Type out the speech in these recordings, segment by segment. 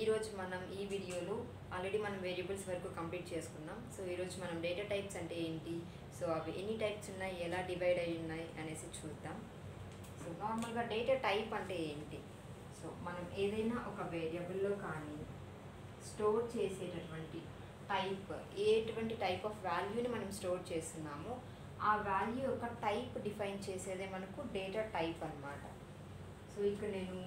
ఈరోజు మనం ఈ వీడియోలో ఆల్రెడీ మనం వేరియబుల్స్ వరకు కంప్లీట్ చేసుకున్నాం. సో ఈరోజు మనం డేటా టైప్స్ అంటే ఏంటి, సో అవి ఎన్ని టైప్స్ ఉన్నాయి, ఎలా డివైడ్ అయి ఉన్నాయి అనేసి చూద్దాం. సో నార్మల్గా డేటా టైప్ అంటే ఏంటి, సో మనం ఏదైనా ఒక వేరియబుల్లో కానీ స్టోర్ చేసేటటువంటి టైప్, ఎటువంటి టైప్ ఆఫ్ వాల్యూని మనం స్టోర్ చేస్తున్నామో ఆ వాల్యూ యొక్క టైప్ డిఫైన్ చేసేదే మనకు డేటా టైప్ అన్నమాట. సో ఇక్కడ నేను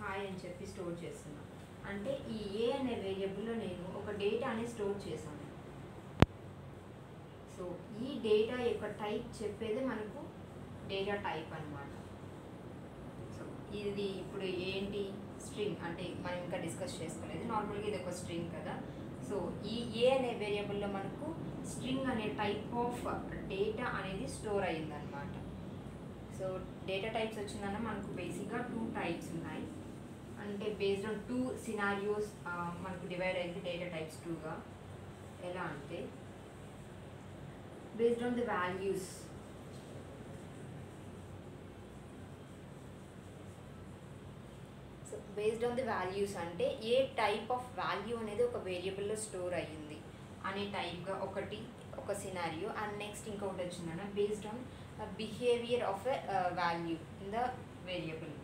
హాయ్ అని చెప్పి స్టోర్ చేస్తున్నాను అంటే ఈ ఏ అనే వేరియబుల్లో నేను ఒక డేటా అనేది స్టోర్ చేశాను. సో ఈ డేటా యొక్క టైప్ చెప్పేదే మనకు డేటా టైప్ అన్నమాట. సో ఇది ఇప్పుడు ఏంటి, స్ట్రింగ్ అంటే మనం ఇంకా డిస్కస్ చేసుకోలేదు, నార్మల్గా ఇది ఒక స్ట్రింగ్ కదా. సో ఈ ఏ అనే వేరియబుల్లో మనకు స్ట్రింగ్ అనే టైప్ ఆఫ్ డేటా అనేది స్టోర్ అయ్యిందనమాట. సో డేటా టైప్స్ వచ్చిందన్న మనకు బేసిక్గా 2 టైప్స్ ఉన్నాయి. అంటే బేస్డ్ ఆన్ 2 సినారియోస్ మనకు డివైడ్ అయింది డేటా టైప్స్ 2గా. ఎలా అంటే based on the values, so based on the values అంటే ఏ టైప్ ఆఫ్ వాల్యూ అనేది ఒక వేరియబుల్లో స్టోర్ అయ్యింది అనే టైప్గా ఒక సినారియో. అండ్ నెక్స్ట్ ఇంకొకటి వచ్చిందన్న based on behaviour of a value in the variable.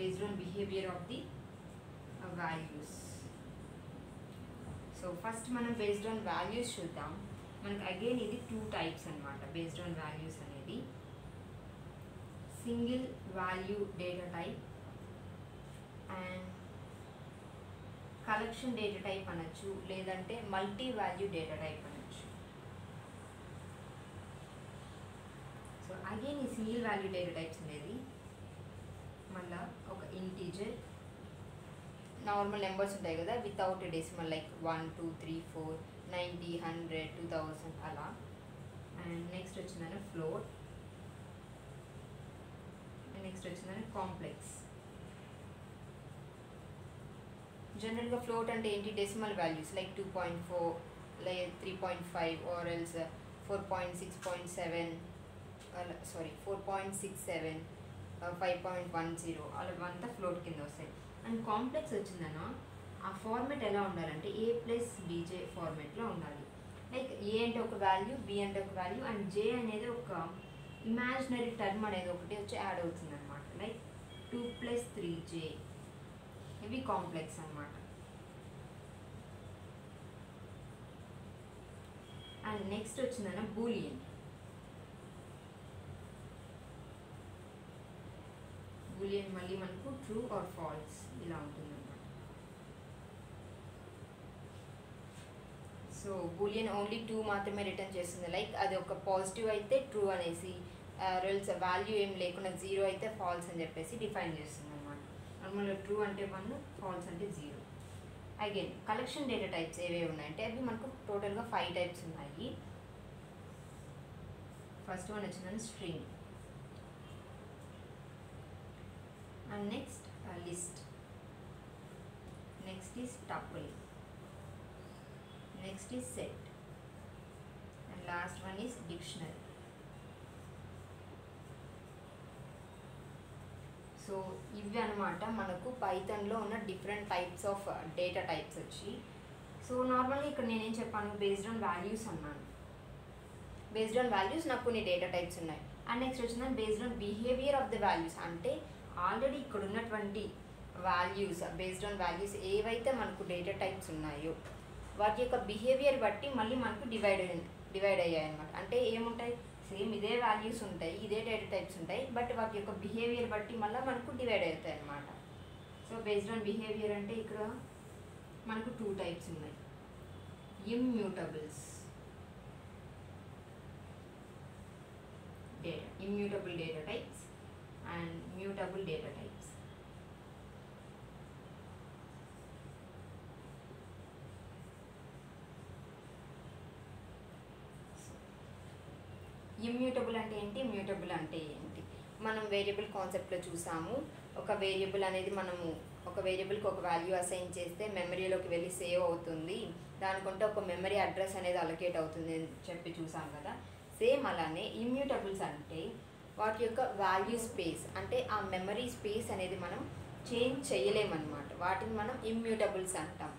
Based on behavior of the values. So first మనం based on values చూద్దాం. మనకు అగైన్ ఇది 2 టైప్స్ అన్నమాట. based on values అనేది single value data type and collection data type అనొచ్చు, లేదంటే multi value data type అనొచ్చు. So again ఈ సింగిల్ వాల్యూ డేటా టైప్స్ అనేది మళ్ళా ఒక ఇంటీజర్ నార్మల్ నెంబర్స్ ఉంటాయి కదా వితౌట్ డెసిమల్, లైక్ 1 2 3 4 90 100 2000 అలా. అండ్ నెక్స్ట్ వచ్చిందని ఫ్లోట్, నెక్స్ట్ వచ్చిందని కాంప్లెక్స్. జనరల్గా ఫ్లోట్ అంటే ఏంటి, decimal values like 2.4 like 3.5 or else 4.6.7 sorry 4.67 5.10 అలా అంతా ఫ్లోట్ కింద వస్తాయి. అండ్ కాంప్లెక్స్ వచ్చిందనో ఆ ఫార్మేట్ ఎలా ఉండాలంటే ఏ ప్లస్ బీజే ఫార్మేట్లో ఉండాలి. లైక్ ఏ అంటే ఒక వాల్యూ, బి అంటే ఒక వాల్యూ అండ్ జే అనేది ఒక ఇమాజినరీ టర్మ్ అనేది ఒకటి వచ్చి యాడ్ అవుతుంది అనమాట. లైక్ 2 + 3j, ఇవి కాంప్లెక్స్ అన్నమాట. అండ్ నెక్స్ట్ వచ్చిందన్న బూలియన్. బూలియన్ మళ్ళీ మనకు ట్రూ ఆర్ ఫాల్స్ ఇలా ఉంటుంది అన్నమాట. సో బూలియన్ ఓన్లీ 2 మాత్రమే రిటర్న్ చేస్తుంది. లైక్ అది ఒక పాజిటివ్ అయితే ట్రూ అనేసి, రెల్స్ వాల్యూ ఏం లేకుండా 0 అయితే ఫాల్స్ అని చెప్పేసి డిఫైన్ చేస్తుంది అనమాట. నార్మల్గా ట్రూ అంటే 1, ఫాల్స్ అంటే 0. అగైన్ కలెక్షన్ డేటా టైప్స్ ఏవేవి ఉన్నాయంటే అవి మనకు టోటల్గా 5 టైప్స్ ఉన్నాయి. ఫస్ట్ వన్ వచ్చిందని string, and next list, next is tuple, next is set, and last one is dictionary. So ఇవి అనమాట మనకు పైథాన్లో ఉన్న different types of data types వచ్చి. సో నార్మల్గా ఇక్కడ నేనేం చెప్పాను, బేస్డ్ ఆన్ వాల్యూస్ అన్నాను. బేస్డ్ ఆన్ వాల్యూస్ నాకు కొన్ని డేటా టైప్స్ ఉన్నాయి. అండ్ నెక్స్ట్ వచ్చిందని based on behaviour of the values అంటే ఆల్రెడీ ఇక్కడ ఉన్నటువంటి వాల్యూస్, బేస్డ్ ఆన్ వాల్యూస్ ఏవైతే మనకు డేటా టైప్స్ ఉన్నాయో వాటి యొక్క బిహేవియర్ బట్టి మళ్ళీ మనకు డివైడ్ అయ్యాయి అనమాట. అంటే ఏముంటాయి, సేమ్ ఇదే వాల్యూస్ ఉంటాయి, ఇదే డేటా టైప్స్ ఉంటాయి, బట్ వాటి యొక్క బిహేవియర్ బట్టి మళ్ళీ మనకు డివైడ్ అవుతాయి అనమాట. సో బేస్డ్ ఆన్ బిహేవియర్ అంటే ఇక్కడ మనకు 2 టైప్స్ ఉన్నాయి. Immutables data, immutable data types and mutable data types. Immutable అంటే ఏంటి, మ్యూటబుల్ అంటే ఏంటి, మనం వేరియబుల్ కాన్సెప్ట్లో చూసాము. ఒక వేరియబుల్ అనేది మనము ఒక వేరియబుల్కి ఒక వాల్యూ అసైన్ చేస్తే మెమరీలోకి వెళ్ళి సేవ్ అవుతుంది, దానికంటే ఒక మెమరీ అడ్రస్ అనేది అలొకేట్ అవుతుంది అని చెప్పి చూసాం కదా. సేమ్ అలానే ఇమ్యూటబుల్స్ అంటే వాటి యొక్క వాల్యూ స్పేస్, అంటే ఆ మెమరీ స్పేస్ అనేది మనం చేంజ్ చేయలేమన్నమాట. వాటిని మనం ఇమ్యూటబుల్స్ అంటాం.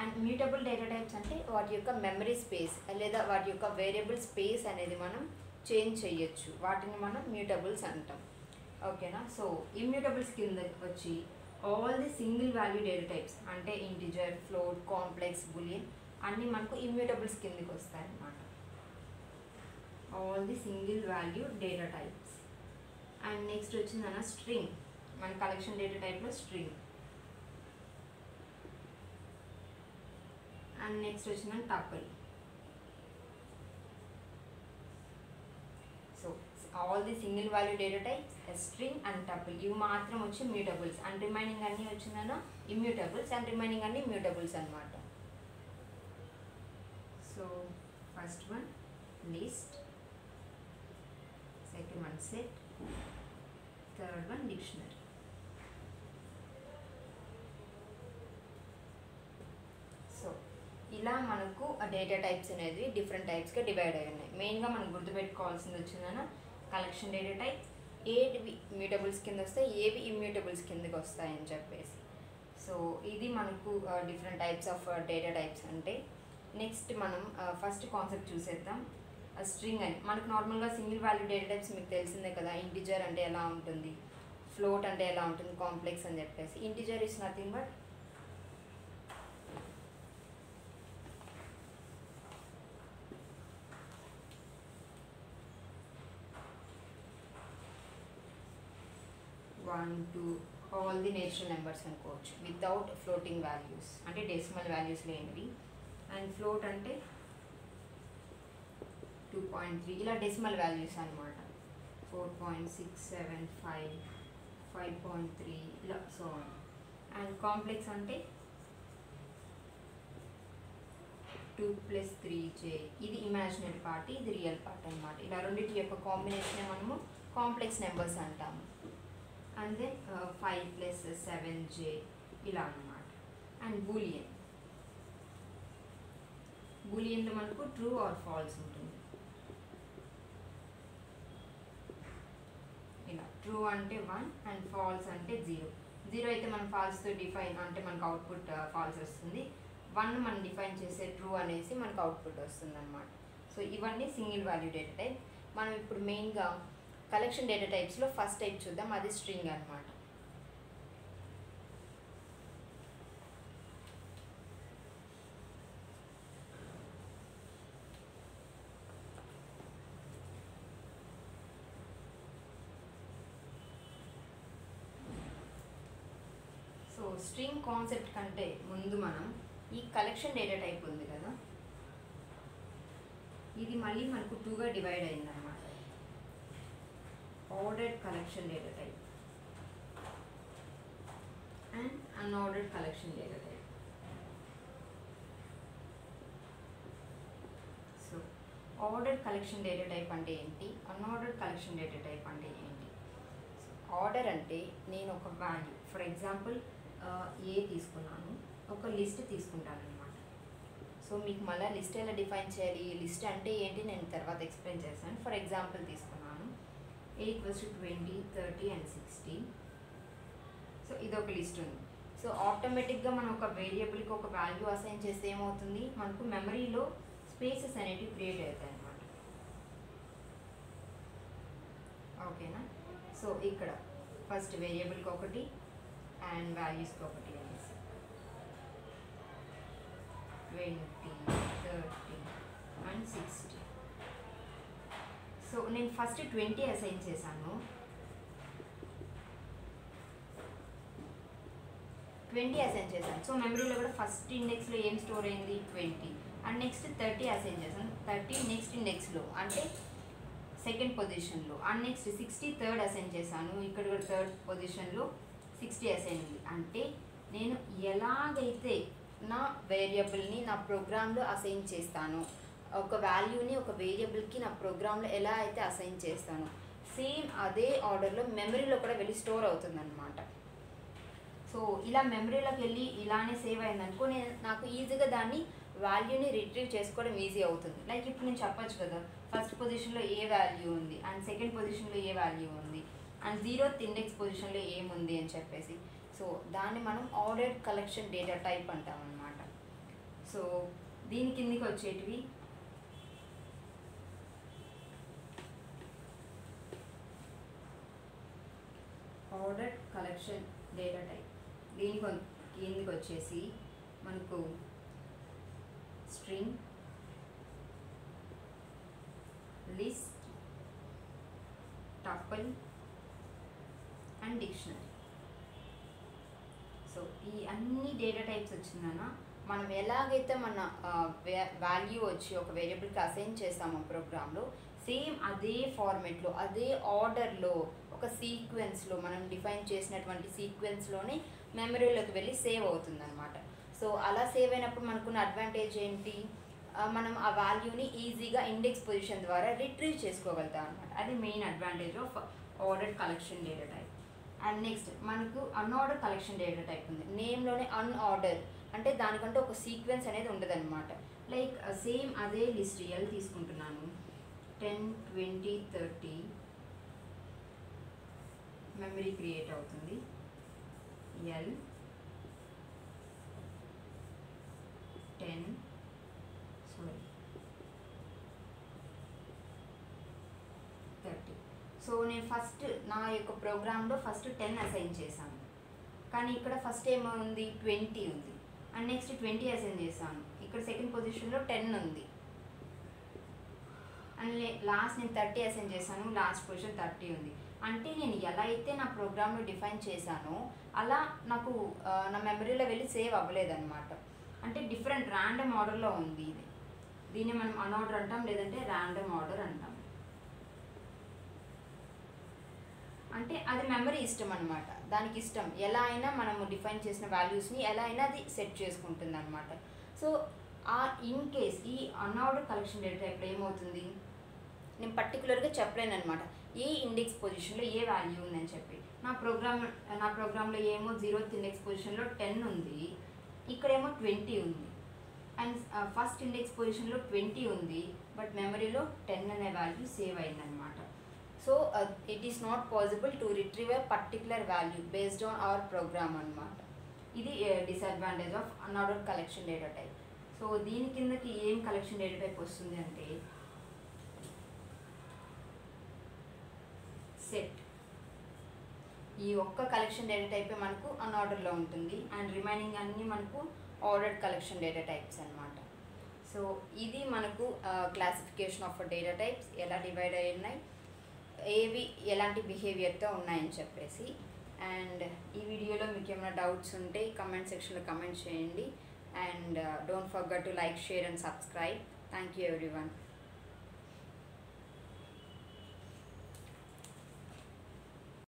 అండ్ మ్యూటబుల్ డేటా టైప్స్ అంటే వాటి యొక్క మెమరీ స్పేస్ లేదా వాటి యొక్క వేరియబుల్ స్పేస్ అనేది మనం చేంజ్ చేయొచ్చు, వాటిని మనం మ్యూటబుల్స్ అంటాం. ఓకేనా. సో ఇమ్యూటబుల్స్ కింద వచ్చి all the single value data types అంటే ఇంటిజర్, ఫ్లోట్, కాంప్లెక్స్, బులియన్ అన్నీ మనకు ఇమ్యూటబుల్స్ కిందకి వస్తాయి అన్నమాట. All the single value data types. And next వచ్చిందన్న స్ట్రింగ్. మన కలెక్షన్ డేటా టైప్లో స్ట్రింగ్. అండ్ నెక్స్ట్ వచ్చిందని tuple. So all the single value data types, string and tuple ఇవి మాత్రం వచ్చి మ్యూటబుల్స్. అండ్ రిమైనింగ్ అన్నీ వచ్చిందన్న ఇమ్యూటబుల్స్ అండ్ రిమైనింగ్ అన్నీ మ్యూటబుల్స్ అనమాట. So first one list, second one set, third one dictionary. So ఇలా మనకు ఆ డేటా టైప్స్ అనేది డిఫరెంట్ టైప్స్గా డివైడ్ అయి ఉన్నాయి. మెయిన్గా మనం గుర్తుపెట్టుకోవాల్సింది వచ్చిందన్న కలెక్షన్ డేటా టైప్స్ ఏవి మ్యూటబుల్స్ కింద వస్తాయి, ఏవి ఇమ్యూటబుల్స్ కిందకి వస్తాయని చెప్పేసి. సో ఇది మనకు different types of data types అంటే. నెక్స్ట్ మనం ఫస్ట్ కాన్సెప్ట్ చూసేద్దాం. స్ట్రింగ్ అని మనకు నార్మల్గా సింగిల్ వాల్యూ డేటా టైప్స్ మీకు తెలిసిందే కదా. ఇంటిజర్ అంటే ఎలా ఉంటుంది, ఫ్లోట్ అంటే ఎలా ఉంటుంది, కాంప్లెక్స్ అని చెప్పేసి. Integer is nothing but one two all the natural numbers అనుకోవచ్చు వితౌట్ ఫ్లోటింగ్ వాల్యూస్, అంటే డెసిమల్ వాల్యూస్ లేనివి. అండ్ ఫ్లోట్ అంటే 2.3 ఇలా డెసిమల్ వాల్యూస్ అనమాట. 4.675, 5.3 ఇలా సో. అండ్ కాంప్లెక్స్ అంటే 2 + 3j. ఇది ఇమాజినరీ పార్ట్, ఇది రియల్ పార్ట్ అనమాట. ఇలా రెండింటి యొక్క కాంబినేషన్ మనము కాంప్లెక్స్ నెంబర్స్ అంటాము. అండ్ దెన్ 5 + 7j ఇలా అన్నమాట. అండ్ బూలియన్, బూలియన్లో మనకు ట్రూ ఆర్ ఫాల్స్ ఉంటుంది. ఇలా ట్రూ అంటే 1 అండ్ ఫాల్స్ అంటే 0. 0 అయితే మనం ఫాల్స్తో డిఫైన్ అంటే మనకు అవుట్పుట్ ఫాల్స్ వస్తుంది. 1 మనం డిఫైన్ చేసే ట్రూ అనేసి మనకు అవుట్పుట్ వస్తుంది అనమాట. సో ఇవన్నీ సింగిల్ వాల్యూ డేటా టైప్. మనం ఇప్పుడు మెయిన్గా కలెక్షన్ డేటా టైప్స్లో ఫస్ట్ టైప్ చూద్దాం, అది స్ట్రింగ్ అనమాట. సో స్ట్రింగ్ కాన్సెప్ట్ కంటే ముందు మనం ఈ కలెక్షన్ డేటా టైప్ ఉంది కదా, ఇది మళ్ళీ మనకు 2గా డివైడ్ అయిందన్నమాట. Ordered collection data type and unordered collection data type. So ordered collection data type అంటే ఏంటి, అన్ఆర్డర్డ్ కలెక్షన్ డేటా టైప్ అంటే ఏంటి? ఆర్డర్ అంటే నేను ఒక వాల్యూ, ఫర్ ఎగ్జాంపుల్ ఏ తీసుకున్నాను, ఒక లిస్ట్ తీసుకుంటాను అనమాట. సో మీకు మళ్ళీ లిస్ట్ ఎలా డిఫైన్ చేయాలి, లిస్ట్ అంటే ఏంటి నేను తర్వాత ఎక్స్ప్లెయిన్ చేస్తాను. ఫర్ ఎగ్జాంపుల్ తీసుకున్నాను A = 20, 30 and 60. సో ఇది ఒక లిస్ట్ ఉంది. సో ఆటోమేటిక్గా మనం ఒక వేరియబుల్కి ఒక వాల్యూ అసైన్ చేస్తే ఏమవుతుంది, మనకు మెమరీలో స్పేసెస్ అనేటివి క్రియేట్ అవుతాయి అన్నమాట. ఓకేనా. సో ఇక్కడ ఫస్ట్ వేరియబుల్కి ఒకటి అండ్ వాల్యూస్కి ఒకటి అనేసి 20, 30 and 60. సో నేను ఫస్ట్ 20 అసైన్ చేశాను. 20 అసైన్ చేశాను. సో మెమరీలో కూడా ఫస్ట్ ఇండెక్స్లో ఏం స్టోర్ అయింది 20. అండ్ నెక్స్ట్ 30 అసైన్ చేశాను. 30 నెక్స్ట్ ఇండెక్స్లో అంటే సెకండ్ పొజిషన్లో. అండ్ నెక్స్ట్ 60 థర్డ్ అసైన్ చేశాను. ఇక్కడ కూడా థర్డ్ పొజిషన్లో 60 అసైన్ ఉంది. అంటే నేను ఎలాగైతే నా వేరియబుల్ని నా ప్రోగ్రాంలో అసైన్ చేస్తాను, ఒక వాల్యూని ఒక వేరియబుల్కి నా ప్రోగ్రాంలో ఎలా అయితే అసైన్ చేస్తానో సేమ్ అదే ఆర్డర్లో మెమరీలో కూడా వెళ్ళి స్టోర్ అవుతుందన్నమాట. సో ఇలా మెమరీలోకి వెళ్ళి ఇలానే సేవ్ అయిందనుకో నాకు ఈజీగా దాన్ని వాల్యూని రిట్రీవ్ చేసుకోవడం ఈజీ అవుతుంది. లైక్ ఇప్పుడు నేను చెప్పచ్చు కదా ఫస్ట్ పొజిషన్లో ఏ వాల్యూ ఉంది అండ్ సెకండ్ పొజిషన్లో ఏ వాల్యూ ఉంది అండ్ 0th ఇండెక్స్ పొజిషన్లో ఏముంది అని చెప్పేసి. సో దాన్ని మనం ఆర్డర్డ్ కలెక్షన్ డేటా టైప్ అంటాం అన్నమాట. సో దీని కిందికి వచ్చేటివి ఆర్డర్డ్ కలెక్షన్ డేటా టైప్. దీని కిందికి వచ్చేసి మనకు string, list, tuple and dictionary. So ఈ అన్ని డేటా టైప్స్ వచ్చిందన్న మనం ఎలాగైతే మన వాల్యూ వచ్చి ఒక వేరియబుల్కి అసైన్ చేస్తామో ప్రోగ్రాంలో, సేమ్ అదే ఫార్మెట్లో అదే ఆర్డర్లో ఒక సీక్వెన్స్లో మనం డిఫైన్ చేసినటువంటి సీక్వెన్స్లోనే మెమరీలోకి వెళ్ళి సేవ్ అవుతుంది అనమాట. సో అలా సేవ్ అయినప్పుడు మనకున్న అడ్వాంటేజ్ ఏంటి, మనం ఆ వాల్యూని ఈజీగా ఇండెక్స్ పొజిషన్ ద్వారా రిట్రీవ్ చేసుకోగలుగుతాం అనమాట. అది main advantage of ordered collection data type. And next మనకు అన్ఆర్డర్ కలెక్షన్ డేటా టైప్ ఉంది. నేమ్లోనే అన్ఆర్డర్ అంటే దానికంటే ఒక సీక్వెన్స్ అనేది ఉండదు అనమాట. లైక్ సేమ్ అదే లిస్ట్ ఎల్ తీసుకుంటున్నాను, 10, 20, 30 మెమరీ క్రియేట్ అవుతుంది. ఎల్ 10 30. సో నేను ఫస్ట్ నా యొక్క ప్రోగ్రాంలో ఫస్ట్ 10 అసైన్ చేశాను, కానీ ఇక్కడ ఫస్ట్ ఏమో ఉంది 20 ఉంది అండ్ నెక్స్ట్ 20 అసైన్ చేశాను. ఇక్కడ సెకండ్ పొజిషన్లో 10 ఉంది అండ్ లాస్ట్ నేను 30 అసైన్ చేశాను, లాస్ట్ పొజిషన్ 30 ఉంది. అంటే నేను ఎలా అయితే నా ప్రోగ్రామ్లో డిఫైన్ చేశానో అలా నాకు నా మెమరీలో వెళ్ళి సేవ్ అవ్వలేదన్నమాట. అంటే డిఫరెంట్ ర్యాండమ్ ఆర్డర్లో ఉంది ఇది. దీన్ని మనం అన్ఆర్డర్ అంటాం, లేదంటే ర్యాండమ్ ఆర్డర్ అంటాం. అంటే అది మెమరీ ఇష్టం అనమాట, దానికి ఇష్టం ఎలా అయినా మనము డిఫైన్ చేసిన వాల్యూస్ని ఎలా అయినా అది సెట్ చేసుకుంటుంది అనమాట. సో ఇన్ కేస్ ఈ అన్ఆర్డర్ కలెక్షన్ డేటా ఇప్పుడు ఏమవుతుంది, నేను పర్టికులర్గా చెప్పలేను అనమాట ఏ ఇండెక్స్ పొజిషన్లో ఏ వాల్యూ ఉందని చెప్పి. నా ప్రోగ్రాంలో ఏమో 0th ఇండెక్స్ పొజిషన్లో 10 ఉంది, ఇక్కడేమో 20 ఉంది అండ్ ఫస్ట్ ఇండెక్స్ పొజిషన్లో 20 ఉంది, బట్ మెమరీలో 10 అనే వాల్యూ సేవ్ అయిందనమాట. So it is not possible to retrieve a particular value based on our program అనమాట. ఇది disadvantage of unordered collection data type. So దీని కిందకి ఏం కలెక్షన్ డేటా టైప్ వస్తుంది అంటే సెట్. ఈ ఒక్క కలెక్షన్ డేటా టైపే మనకు అన్ఆర్డర్లో ఉంటుంది అండ్ రిమైనింగ్ అన్నీ మనకు ఆర్డర్డ్ కలెక్షన్ డేటా టైప్స్ అనమాట. సో ఇది మనకు క్లాసిఫికేషన్ ఆఫ్ డేటా టైప్స్ ఎలా డివైడ్ అయి ఉన్నాయి, ఏవి ఎలాంటి బిహేవియర్తో ఉన్నాయని చెప్పేసి. అండ్ ఈ వీడియోలో మీకు ఏమైనా డౌట్స్ ఉంటే కమెంట్ సెక్షన్లో కమెంట్ చేయండి and don't forget to like, share and subscribe. Thank you everyone.